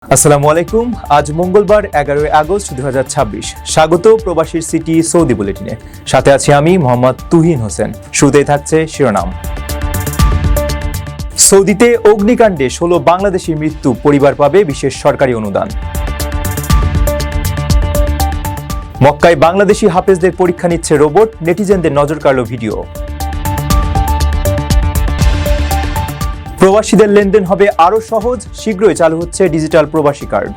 আসসালামু আলাইকুম। আজ মঙ্গলবার 11 আগস্ট 2026। স্বাগত প্রবাসীর সিটি সৌদি বুলেটিনে। সাথে আছি আমি মোহাম্মদ তুহিন হোসেন। শুরুতেই থাকছে শিরোনাম। সৌদিতে অগ্নিকাণ্ডে 16 বাংলাদেশি মৃত্যু, পরিবার পাবে বিশেষ সরকারি অনুদান। মক্কায় বাংলাদেশি হাফেজদের পরীক্ষা নিচ্ছে রোবট, নেটিজেনদের নজর কাড়ল ভিডিও। প্রবাসীদের লেনদেন হবে আরও সহজ, শীঘ্রই চালু হচ্ছে ডিজিটাল প্রবাসী কার্ড।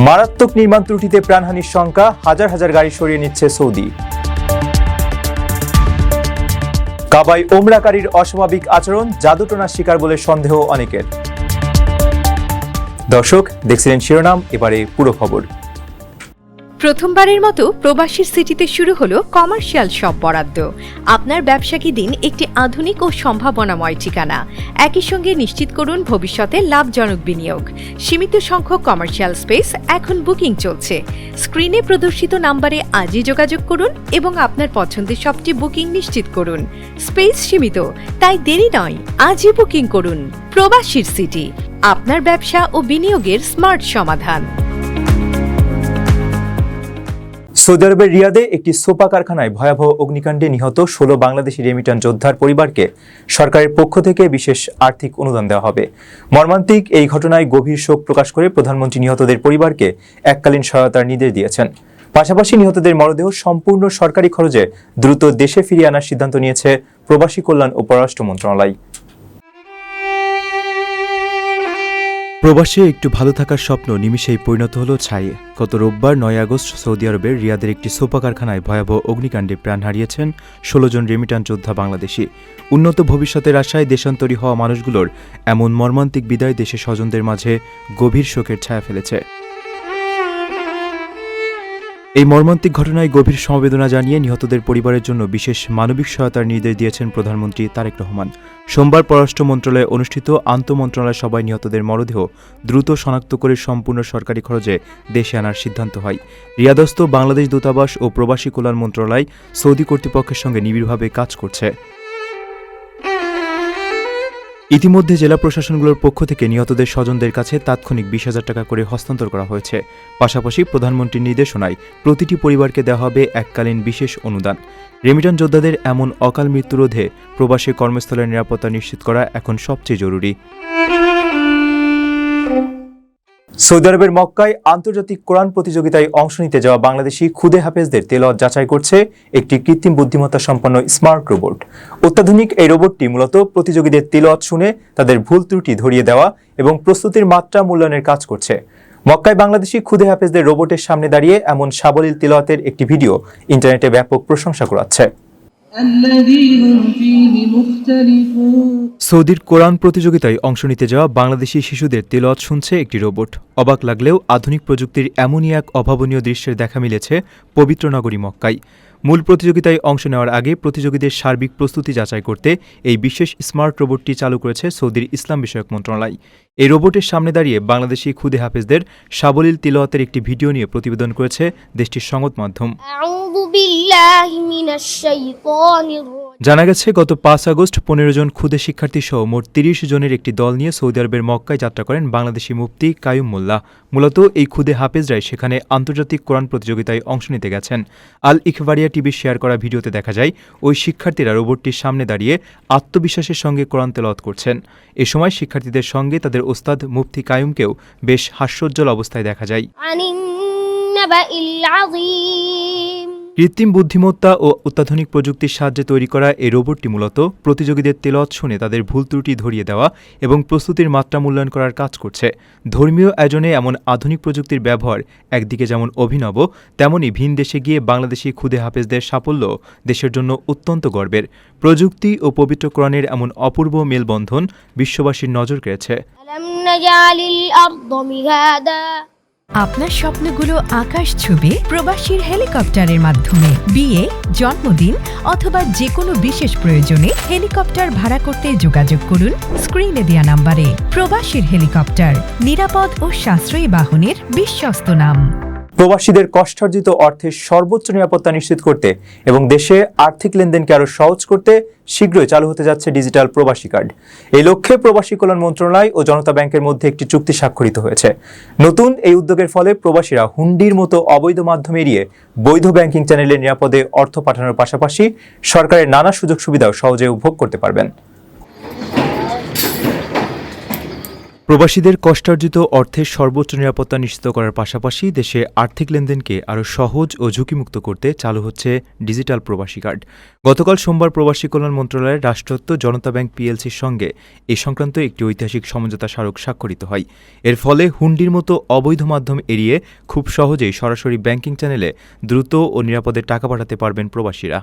মারাত্মক নির্মাণ ত্রুটিতে প্রাণহানির শঙ্কা, হাজার হাজার গাড়ি সরিয়ে নিচ্ছে সৌদি। কাবায় ওমরাকারীর অস্বাভাবিক আচরণ, জাদুটোনার শিকার বলে সন্দেহ অনেকের। দর্শক, দেখছিলেন শিরোনাম, এবারে পুরো খবর। প্রথমবারের মতো প্রবাসীর সিটিতে শুরু হলো কমার্শিয়াল শপ বরাদ্দ। আপনার ব্যবসাকে দিন একটি আধুনিক ও সম্ভাবনাময় ঠিকানা। একই সঙ্গে নিশ্চিত করুন ভবিষ্যতে লাভজনক বিনিয়োগ। সীমিত সংখ্যক কমার্শিয়াল স্পেস এখন বুকিং চলছে। স্ক্রিনে প্রদর্শিত নাম্বারে আজই যোগাযোগ করুন এবং আপনার পছন্দের শপটি বুকিং নিশ্চিত করুন। স্পেস সীমিত, তাই দেরি নয়, আজই বুকিং করুন। প্রবাসীর সিটি, আপনার ব্যবসা ও বিনিয়োগের স্মার্ট সমাধান। সৌদি আরবের রিয়াদে একটি সোপা কারখানায় ভয়াবহ অগ্নিকাণ্ডে নিহত 16 বাংলাদেশি রেমিট্যান্স যোদ্ধার পরিবারকে সরকারের পক্ষ থেকে বিশেষ আর্থিক অনুদান দেওয়া হবে। মর্মান্তিক এই ঘটনায় গভীর শোক প্রকাশ করে প্রধানমন্ত্রী নিহতদের পরিবারকে এককালীন সহায়তার নির্দেশ দিয়েছেন। পাশাপাশি নিহতদের মরদেহ সম্পূর্ণ সরকারি খরচে দ্রুত দেশে ফিরিয়ে আনার সিদ্ধান্ত নিয়েছে প্রবাসী কল্যাণ ও পররাষ্ট্র মন্ত্রণালয়। প্রবাসে একটু ভালো থাকার স্বপ্ন নিমিষেই পরিণত হলো ছাইয়ে। গত রোববার 9 আগস্ট সৌদি আরবের রিয়াদের একটি সোপা কারখানায় ভয়াবহ অগ্নিকাণ্ডে প্রাণ হারিয়েছেন 16 জন রেমিট্যান্স যোদ্ধা বাংলাদেশি। উন্নত ভবিষ্যতের আশায় দেশান্তরী হওয়া মানুষগুলোর এমন মর্মান্তিক বিদায় দেশের স্বজনদের মাঝে গভীর শোকের ছায়া ফেলেছে। এই মর্মান্তিক ঘটনায় গভীর সমবেদনা জানিয়ে নিহতদের পরিবারের জন্য বিশেষ মানবিক সহায়তার নির্দেশ দিয়েছেন প্রধানমন্ত্রী তারেক রহমান। সোমবার পররাষ্ট্র মন্ত্রণালয়ে অনুষ্ঠিত আন্তঃমন্ত্রণালয় সভায় নিহতদের মরদেহ দ্রুত শনাক্ত করে সম্পূর্ণ সরকারি খরচে দেশে আনার সিদ্ধান্ত হয়। রিয়াদস্থ বাংলাদেশ দূতাবাস ও প্রবাসী কল্যাণ মন্ত্রণালয় সৌদি কর্তৃপক্ষের সঙ্গে নিবিড়ভাবে কাজ করছে। ইতিমধ্যে জেলা প্রশাসনগুলোর পক্ষ থেকে নিহতদের স্বজনদের কাছে তাৎক্ষণিক 20,000 টাকা করে হস্তান্তর করা হয়েছে। পাশাপাশি প্রধানমন্ত্রীর নির্দেশনায় প্রতিটি পরিবারকে দেওয়া হবে এককালীন বিশেষ অনুদান। রেমিট্যান্স যোদ্ধাদের এমন অকাল মৃত্যু রোধে প্রবাসী কর্মস্থলের নিরাপত্তা নিশ্চিত করা এখন সবচেয়ে জরুরি। সৌদি আরবের মক্কায় আন্তর্জাতিক কোরআন প্রতিযোগিতায় অংশ নিতে যাওয়া বাংলাদেশি খুদে হাফেজদের তেলাওয়াত যাচাই করছে একটি কৃত্রিম বুদ্ধিমত্তা সম্পন্ন স্মার্ট রোবট। অত্যাধুনিক এই রোবটটি মূলত প্রতিযোগীদের তেলাওয়াত শুনে তাদের ভুল ত্রুটি ধরিয়ে দেওয়া এবং প্রস্তুতির মাত্রা মূল্যায়নের কাজ করছে। মক্কায় বাংলাদেশি খুদে হাফেজদের রোবটের সামনে দাঁড়িয়ে এমন সাবলীল তেলাওয়াতের একটি ভিডিও ইন্টারনেটে ব্যাপক প্রশংসা কুড়াচ্ছে। সৌদির কোরআন প্রতিযোগিতায় অংশ নিতে যাওয়া বাংলাদেশি শিশুদের তেলাওয়াত শুনছে একটি রোবট। অবাক লাগলেও আধুনিক প্রযুক্তির এমনই এক অভাবনীয় দৃশ্যের দেখা মিলেছে পবিত্র নগরী মক্কায়। মূল প্রতিযোগিতায় অংশ নেওয়ার আগে প্রতিযোগীদের সার্বিক প্রস্তুতি যাচাই করতে এই বিশেষ স্মার্ট রোবটটি চালু করেছে সৌদির ইসলাম বিষয়ক মন্ত্রণালয়। এই রোবটের সামনে দাঁড়িয়ে বাংলাদেশি খুদে হাফেজদের সাবলীল তিলাওয়াতের একটি ভিডিও নিয়ে প্রতিবেদন করেছে দেশটির সংবাদ মাধ্যম। জানা গেছে, গত 5 আগস্ট 15 জন খুদে শিক্ষার্থী সহ মোট 30 জনের একটি দল নিয়ে সৌদি আরবের মক্কায় যাত্রা করেন বাংলাদেশি মুফতি কাইয়ুম মোল্লা। মূলত এই খুদে হাফেজরাই সেখানে আন্তর্জাতিক কোরআন প্রতিযোগিতায় অংশ নিতে গেছেন। আল ইখবারিয়া টিভির শেয়ার করা ভিডিওতে দেখা যায় ওই শিক্ষার্থীরা রোবটটির সামনে দাঁড়িয়ে আত্মবিশ্বাসের সঙ্গে কোরআন তেলাওয়াত করছেন। এ সময় শিক্ষার্থীদের সঙ্গে তাদের ওস্তাদ মুফতি কাইয়ুমকেও বেশ হাস্যোজ্জ্বল অবস্থায় দেখা যায়। কৃত্রিম বুদ্ধিমত্তা ও অত্যাধুনিক প্রযুক্তির সাহায্যে তৈরি করা এই রোবটটি মূলত প্রতিযোগীদের তেলাওয়াত শুনে তাদের ভুল ত্রুটি ধরিয়ে দেওয়া এবং প্রস্তুতির মাত্রা মূল্যায়ন করার কাজ করছে। ধর্মীয় আয়োজনে এমন আধুনিক প্রযুক্তির ব্যবহার একদিকে যেমন অভিনব, তেমনি ভিন দেশে গিয়ে বাংলাদেশি খুদে হাফেজদের সাফল্য দেশের জন্য অত্যন্ত গর্বের। প্রযুক্তি ও পবিত্র কোরআনের এমন অপূর্ব মেলবন্ধন বিশ্ববাসীর নজর কেড়েছে। আপনার স্বপ্নগুলো আকাশ ছুবে প্রবাসীর হেলিকপ্টারের মাধ্যমে। বিয়ে, জন্মদিন অথবা যে কোনো বিশেষ প্রয়োজনে হেলিকপ্টার ভাড়া করতে যোগাযোগ করুন স্ক্রিনে দেয়া নাম্বারে। প্রবাসীর হেলিকপ্টার, নিরাপদ ও সাশ্রয়ী বাহনের বিশ্বস্ত নাম। প্রবাসীদের কষ্টার্জিত অর্থের সর্বোচ্চ নিরাপত্তা নিশ্চিত করতে এবং দেশে আর্থিক লেনদেনকে আরও সহজ করতে শীঘ্রই চালু হতে যাচ্ছে ডিজিটাল প্রবাসী কার্ড। এই লক্ষ্যে প্রবাসী কল্যাণ মন্ত্রণালয় ও জনতা ব্যাংকের মধ্যে একটি চুক্তি স্বাক্ষরিত হয়েছে। নতুন এই উদ্যোগের ফলে প্রবাসীরা হুন্ডির মতো অবৈধ মাধ্যম এড়িয়ে বৈধ ব্যাংকিং চ্যানেলে নিরাপদে অর্থ পাঠানোর পাশাপাশি সরকারের নানা সুযোগ সুবিধাও সহজে উপভোগ করতে পারবেন। প্রবাসীদের কষ্টার্জিত অর্থের সর্বোচ্চ নিরাপত্তা নিশ্চিত করার পাশাপাশি দেশে আর্থিক লেনদেনকে আরও সহজ ও ঝুঁকিমুক্ত করতে চালু হচ্ছে ডিজিটাল প্রবাসী কার্ড। গতকাল সোমবার প্রবাসী কল্যাণ মন্ত্রণালয়ের রাষ্ট্রায়ত্ত জনতা ব্যাংক পিএলসির সঙ্গে এ সংক্রান্ত একটি ঐতিহাসিক সমঝোতা স্মারক স্বাক্ষরিত হয়। এর ফলে হুন্ডির মতো অবৈধ মাধ্যম এড়িয়ে খুব সহজেই সরাসরি ব্যাংকিং চ্যানেলে দ্রুত ও নিরাপদে টাকা পাঠাতে পারবেন প্রবাসীরা।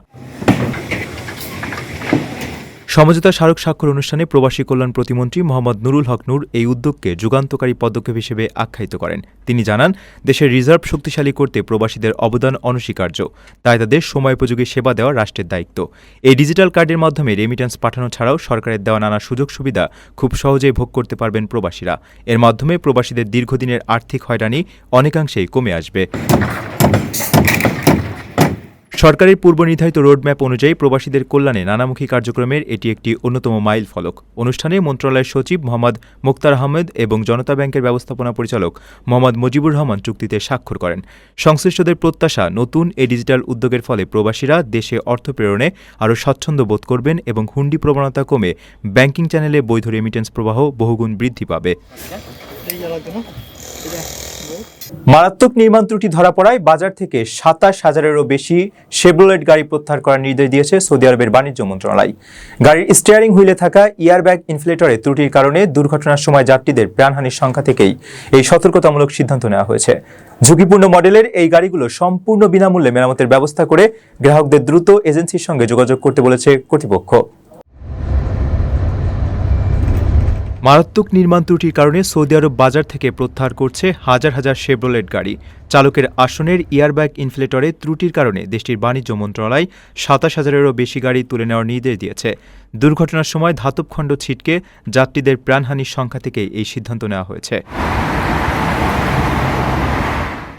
সমঝোতা স্মারক স্বাক্ষর অনুষ্ঠানে প্রবাসী কল্যাণ প্রতিমন্ত্রী মোহাম্মদ নুরুল হক নূর এই উদ্যোগকে যুগান্তকারী পদক্ষেপ হিসেবে আখ্যায়িত করেন। তিনি জানান, দেশের রিজার্ভ শক্তিশালী করতে প্রবাসীদের অবদান অনস্বীকার্য, তাই তাদের সময়োপযোগী সেবা দেওয়া রাষ্ট্রের দায়িত্ব। এই ডিজিটাল কার্ডের মাধ্যমে রেমিট্যান্স পাঠানো ছাড়াও সরকারের দেওয়া নানা সুযোগ সুবিধা খুব সহজেই ভোগ করতে পারবেন প্রবাসীরা। এর মাধ্যমে প্রবাসীদের দীর্ঘদিনের আর্থিক হয়রানি অনেকাংশেই কমে আসবে। সরকারের পূর্বনির্ধারিত রোডম্যাপ অনুযায়ী প্রবাসীদের কল্যাণে নানামুখী কার্যক্রমের এটি একটি অন্যতম মাইল ফলক। অনুষ্ঠানে মন্ত্রণালয়ের সচিব মোহাম্মদ মোক্তার আহমেদ এবং জনতা ব্যাংকের ব্যবস্থাপনা পরিচালক মোহাম্মদ মুজিবুর রহমান চুক্তিতে স্বাক্ষর করেন। সংশ্লিষ্টদের প্রত্যাশা, নতুন এই ডিজিটাল উদ্যোগের ফলে প্রবাসীরা দেশে অর্থ প্রেরণে আরও স্বচ্ছন্দ বোধ করবেন এবং হুন্ডি প্রবণতা কমে ব্যাংকিং চ্যানেলে বৈধ রেমিটেন্স প্রবাহ বহুগুণ বৃদ্ধি পাবে। মারাত্মক নির্মাণ ত্রুটি ধরা পড়ায় বাজার থেকে ২৭,০০০-এরও বেশি শেভরলেট গাড়ি প্রত্যাহার করার নির্দেশ দিয়েছে সৌদি আরবের বাণিজ্য মন্ত্রণালয়। গাড়ির স্টিয়ারিং হুইলে থাকা এয়ারব্যাগ ইনফ্লেটরে ত্রুটির কারণে দুর্ঘটনার সময় যাত্রীদের প্রাণহানির সংখ্যা থেকেই এই সতর্কতামূলক সিদ্ধান্ত নেওয়া হয়েছে। ঝুঁকিপূর্ণ মডেলের এই গাড়িগুলো সম্পূর্ণ বিনামূল্যে মেরামতের ব্যবস্থা করে গ্রাহকদের দ্রুত এজেন্সির সঙ্গে যোগাযোগ করতে বলেছে কর্তৃপক্ষ। মারাত্মক নির্মাণ ত্রুটির কারণে সৌদি আরব বাজার থেকে প্রত্যাহার করছে হাজার হাজার শেভরলেট গাড়ি। চালকের আসনের এয়ারব্যাগ ইনফ্লেটরে ত্রুটির কারণে দেশটির বাণিজ্য মন্ত্রণালয় ২৭,০০০-এরও বেশি গাড়ি তুলে নেওয়ার নির্দেশ দিয়েছে। দুর্ঘটনার সময় ধাতব খণ্ড ছিটকে যাত্রীদের প্রাণহানির সংখ্যা থেকে এই সিদ্ধান্ত নেওয়া হয়েছে।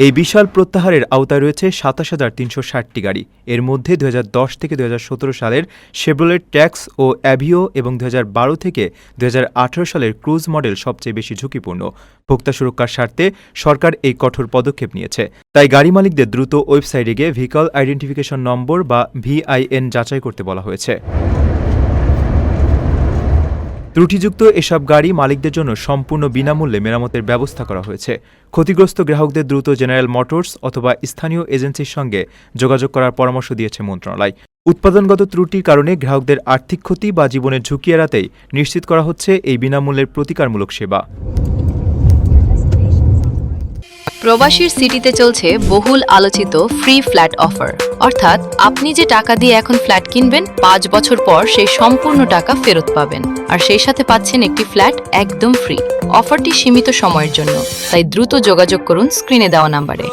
এই বিশাল প্রত্যাহারের আওতায় রয়েছে ২৭,৩৬০টি গাড়ি। এর মধ্যে ২০১০ থেকে ২০১৭ সালের শেভরলেট ট্যাক্স ও অ্যাভিও এবং ২০১২ থেকে ২০১৮ সালের ক্রুজ মডেল সবচেয়ে বেশি ঝুঁকিপূর্ণ। ভোক্তা সুরক্ষার স্বার্থে সরকার এই কঠোর পদক্ষেপ নিয়েছে। তাই গাড়ি মালিকদের দ্রুত ওয়েবসাইটে গিয়ে ভেহিকল আইডেন্টিফিকেশন নম্বর বা VIN যাচাই করতে বলা হয়েছে। ত্রুটিযুক্ত এসব গাড়ি মালিকদের জন্য সম্পূর্ণ বিনামূল্যে মেরামতের ব্যবস্থা করা হয়েছে। ক্ষতিগ্রস্ত গ্রাহকদের দ্রুত জেনারেল মোটরস অথবা স্থানীয় এজেন্সির সঙ্গে যোগাযোগ করার পরামর্শ দিয়েছে মন্ত্রণালয়। উৎপাদনগত ত্রুটির কারণে গ্রাহকদের আর্থিক ক্ষতি বা জীবনের ঝুঁকি এড়াতেই নিশ্চিত করা হচ্ছে এই বিনামূল্যের প্রতিকারমূলক সেবা। প্রবাসীর সিটিতে চলছে বহুল আলোচিত ফ্রি ফ্ল্যাট অফার, অর্থাৎ আপনি যে টাকা দিয়ে এখন ফ্ল্যাট কিনবেন ৫ বছর পর সেই সম্পূর্ণ টাকা ফেরত পাবেন, আর সেই সাথে পাচ্ছেন একটি ফ্ল্যাট একদম ফ্রি। অফারটি সীমিত সময়ের জন্য, তাই দ্রুত যোগাযোগ করুন স্ক্রিনে দেওয়া নম্বরে।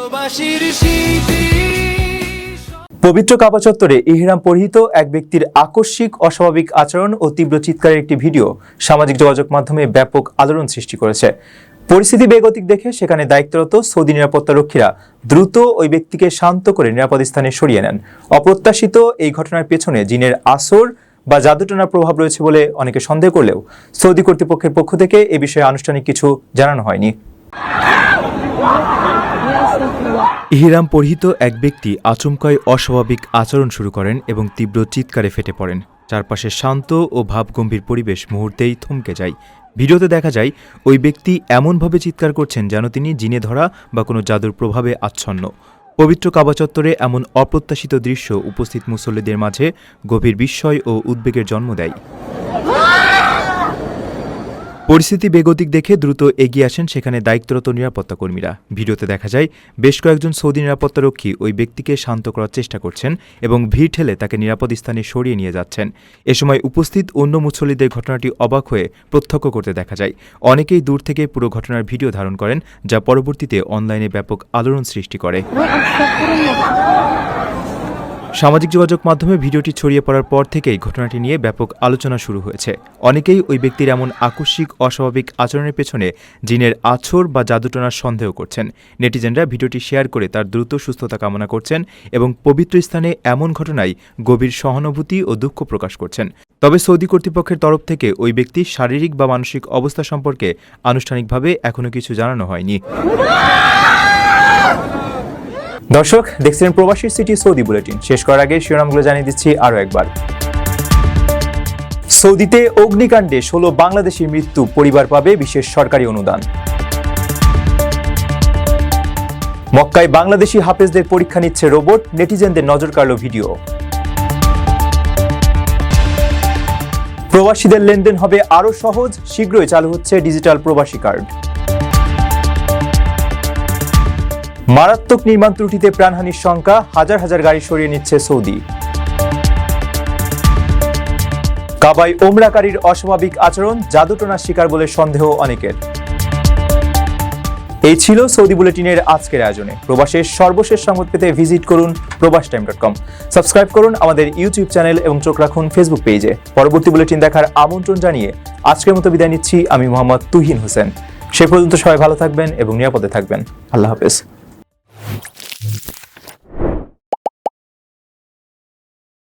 পবিত্র কাবা চত্বরে ইহরাম পরিহিত এক ব্যক্তির আকস্মিক অস্বাভাবিক আচরণ ও তীব্র চিৎকারের একটি ভিডিও সামাজিক যোগাযোগ মাধ্যমে ব্যাপক আলোড়ন সৃষ্টি করেছে। পরিস্থিতি বেগতিক দেখে সেখানে দায়িত্বরত সৌদি নিরাপত্তারক্ষীরা দ্রুত ওই ব্যক্তিকে শান্ত করে নিরাপদ স্থানে সরিয়ে নেন। অপ্রত্যাশিত এই ঘটনার পেছনে জিনের আসর বা জাদুটনার প্রভাব রয়েছে বলে অনেকে সন্দেহ করলেও সৌদি কর্তৃপক্ষের পক্ষ থেকে এ বিষয়ে আনুষ্ঠানিক কিছু জানানো হয়নি। ইহরাম পরিহিত এক ব্যক্তি আচমকাই অস্বাভাবিক আচরণ শুরু করেন এবং তীব্র চিৎকারে ফেটে পড়েন। চারপাশে শান্ত ও ভাবগম্ভীর পরিবেশ মুহূর্তেই থমকে যায়। ভিডিওতে দেখা যায় ওই ব্যক্তি এমনভাবে চিৎকার করছেন যেন তিনি জিনে ধরা বা কোনো জাদুর প্রভাবে আচ্ছন্ন। পবিত্র কাবা চত্বরে এমন অপ্রত্যাশিত দৃশ্য উপস্থিত মুসল্লিদের মাঝে গভীর বিস্ময় ও উদ্বেগের জন্ম দেয়। পরিস্থিতি বেগতিক দেখে দ্রুত এগিয়ে আসেন সেখানে দায়িত্বরত নিরাপত্তা কর্মীরা। ভিডিওতে দেখা যায় বেশ কয়েকজন সৌদি নিরাপত্তারক্ষী ওই ব্যক্তিকে শান্ত করার চেষ্টা করছেন এবং ভিড় ঠেলে তাকে নিরাপদ স্থানে সরিয়ে নিয়ে যাচ্ছেন। এ সময় উপস্থিত অন্য মুসল্লিদের ঘটনাটি অবাক হয়ে প্রত্যক্ষ করতে দেখা যায়। অনেকেই দূর থেকে পুরো ঘটনার ভিডিও ধারণ করেন, যা পরবর্তীতে অনলাইনে ব্যাপক আলোড়ন সৃষ্টি করে। সামাজিক যোগাযোগ মাধ্যমে ভিডিওটি ছড়িয়ে পড়ার পর থেকেই ঘটনাটি নিয়ে ব্যাপক আলোচনা শুরু হয়েছে। অনেকেই ওই ব্যক্তির এমন আকস্মিক অস্বাভাবিক আচরণের পেছনে জিনের আছর বা জাদুটোনার সন্দেহ করছেন। নেটিজেনরা ভিডিওটি শেয়ার করে তার দ্রুত সুস্থতা কামনা করছেন এবং পবিত্র স্থানে এমন ঘটনায় গভীর সহানুভূতি ও দুঃখ প্রকাশ করছেন। তবে সৌদি কর্তৃপক্ষের তরফ থেকে ওই ব্যক্তির শারীরিক বা মানসিক অবস্থা সম্পর্কে আনুষ্ঠানিকভাবে এখনো কিছু জানানো হয়নি। দর্শক, দেখছিলেন প্রবাসীর সিটি সৌদি বুলেটিন। শেষ করার আগে শিরোনামগুলো জানিয়ে দিচ্ছি আরও একবার। সৌদিতে অগ্নিকাণ্ডে 16 বাংলাদেশির মৃত্যু, পরিবার পাবে বিশেষ সরকারি অনুদান। মক্কায় বাংলাদেশি হাফেজদের পরীক্ষা নিচ্ছে রোবট, নেটিজেনদের নজর কাড়ল ভিডিও। প্রবাসীদের লেনদেন হবে আরও সহজ, শীঘ্রই চালু হচ্ছে ডিজিটাল প্রবাসী কার্ড। মারাত্মক নির্মাণ ত্রুটিতে প্রাণহানির শঙ্কা, হাজার হাজার গাড়ি সরিয়ে নিচ্ছে সৌদি। কাবায় ওমরাকারীর অস্বাভাবিক আচরণ, জাদুটোনার শিকার বলে সন্দেহ অনেকের। এই ছিল সৌদি বুলেটিনের আজকের আয়োজনে। প্রবাসের সর্বশেষ সংবাদ পেতে ভিজিট করুন probastoime.com। সাবস্ক্রাইব করুন আমাদের ইউটিউব চ্যানেল এবং চোখ রাখুন ফেসবুক পেজে। পরবর্তী বুলেটিন দেখার আমন্ত্রণ জানিয়ে আজকের মতো বিদায় নিচ্ছি আমি মোহাম্মদ তুহিন হোসেন। সে পর্যন্ত সবাই ভালো থাকবেন এবং নিরাপদে থাকবেন। আল্লাহ হাফেজ।